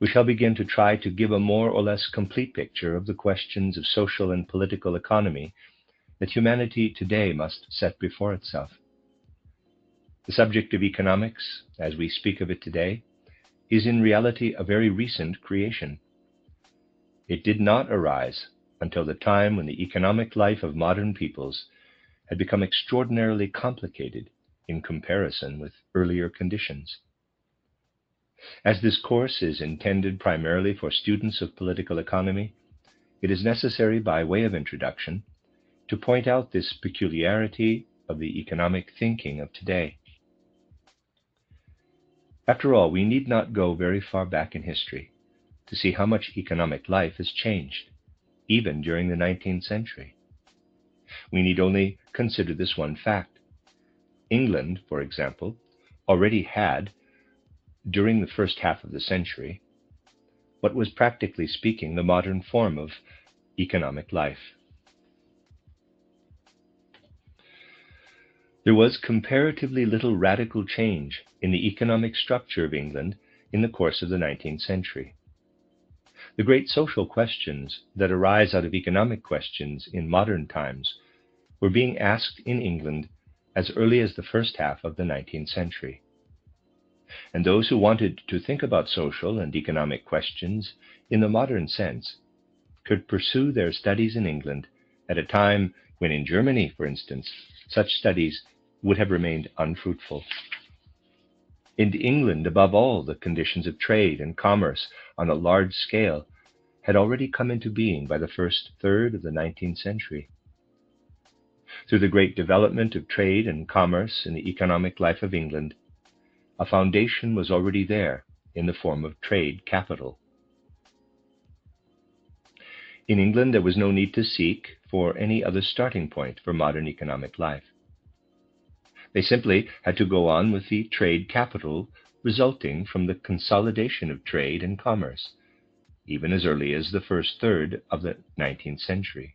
we shall begin to try to give a more or less complete picture of the questions of social and political economy that humanity today must set before itself. The subject of economics, as we speak of it today, is in reality a very recent creation. It did not arise until the time when the economic life of modern peoples had become extraordinarily complicated in comparison with earlier conditions. As this course is intended primarily for students of political economy, it is necessary, by way of introduction, to point out this peculiarity of the economic thinking of today. After all, we need not go very far back in history to see how much economic life has changed, even during the 19th century. We need only consider this one fact. England, for example, already had, during the first half of the century, what was practically speaking the modern form of economic life. There was comparatively little radical change in the economic structure of England in the course of the 19th century. The great social questions that arise out of economic questions in modern times were being asked in England as early as the first half of the 19th century. And those who wanted to think about social and economic questions in the modern sense could pursue their studies in England at a time when in Germany, for instance, such studies would have remained unfruitful. In England, above all, the conditions of trade and commerce on a large scale had already come into being by the first third of the 19th century. Through the great development of trade and commerce in the economic life of England, a foundation was already there in the form of trade capital. In England, there was no need to seek for any other starting point for modern economic life. They simply had to go on with the trade capital resulting from the consolidation of trade and commerce, even as early as the first third of the 19th century.